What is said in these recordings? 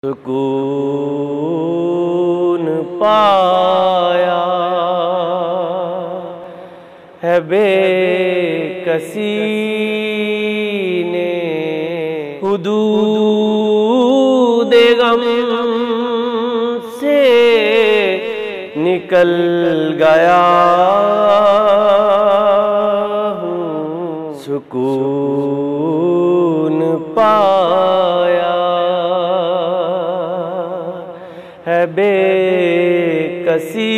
सुकून पाया है बेकसी ने, हुदूद गम से निकल गया हूँ। सुकून पाया है बेकसी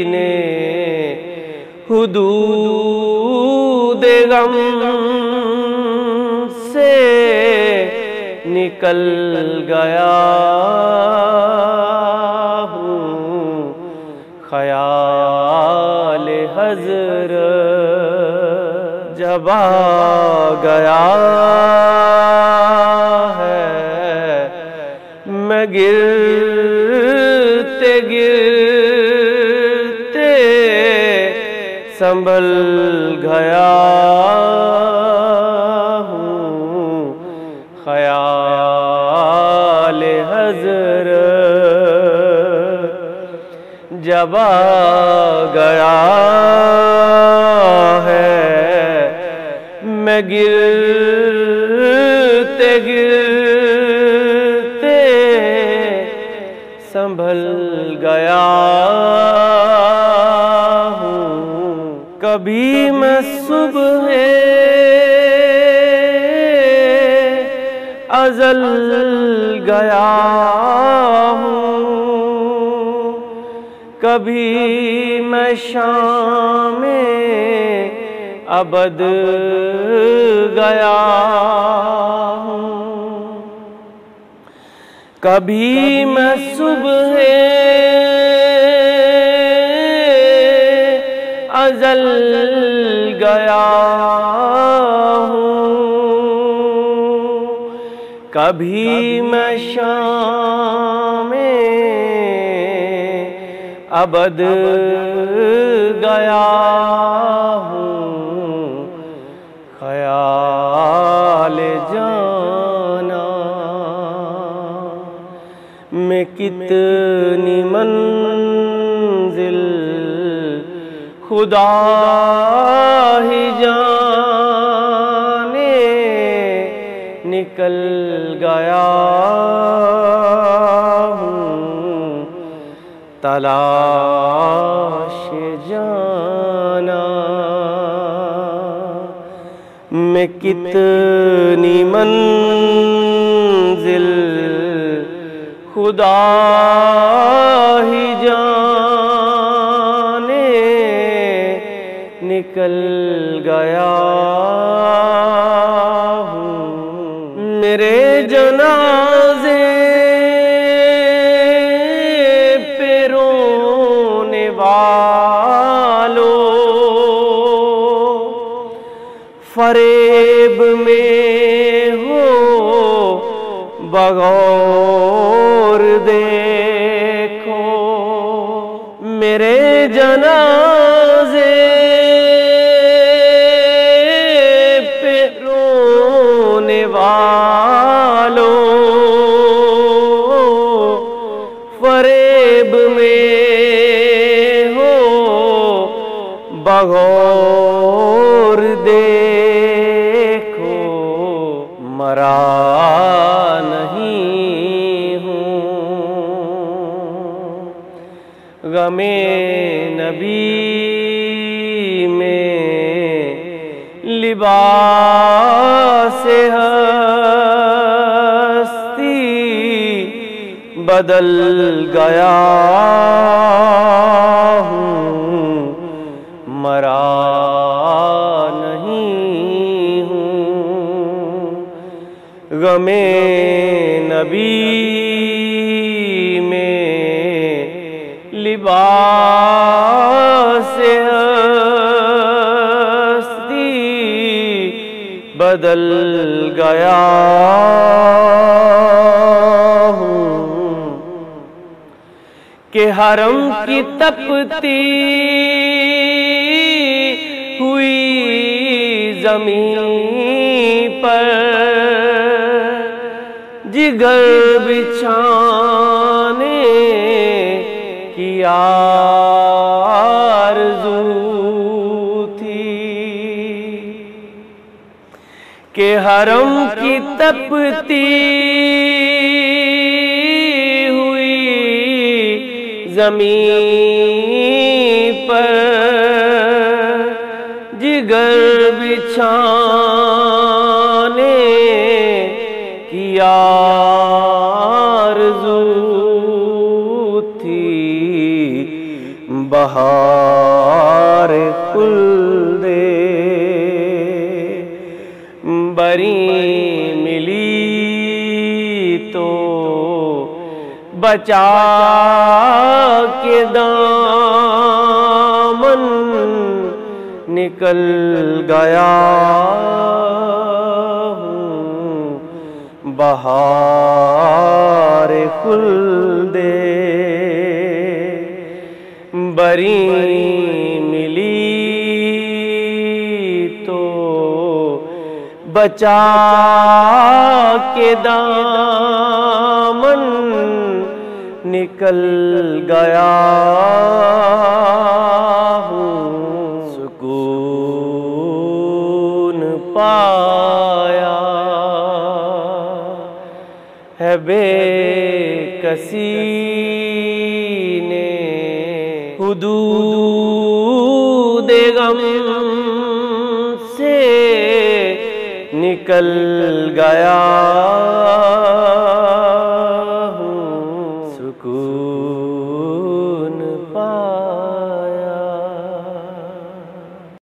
ने, हुदूद गम से निकल गया हूँ। ख्याल हज़रत जब आ गया है, मैं गिरते गिरते संभल गया हूँ। ख्याल हज़रत जब आ गया है, मैं गिरते गिरते संभल गया हूँ। कभी मैं सुबह अज़ल गया हूँ, कभी मैं शाम अबद गया हूँ, कभी मैं सुबह अज़ल गया हूँ, कभी मैं शाम अबद गया हूँ। ख्याल जाना में कितनी मंजिल खुदा ही जाने, निकल गया हूँ। तलाश जाना में कितनी मंजिल खुदा ही जाने, निकल गया हूँ। मेरे जनाज़े पे रोने वालों, फरेब में हो बगौर देखो। मेरे जनाज़े पे रोने वालों, फरेब में हो बगौर देखो। मरा नहीं हूँ, गमे नबी में लिबास हस्ती बदल गया हूँ। मरा नहीं हूँ, गमे नबी में लिबास हस्ती बदल गया हूँ। कि हरम की तपती हुई जमीन पर जिगर बिछाने की आरज़ू थी कि हरम की तपती हुई ज़मीन पर जिगर बिछाने की आरज़ू थी। बहार खुल्दे बरी मिली तो बचा के दामन निकल गया हूँ। बहार खुल्दे बरी मिली तो बचा के दामन निकल गया हूँ। सुकून पाया है बेकसी ने हुदूद गम से निकल गया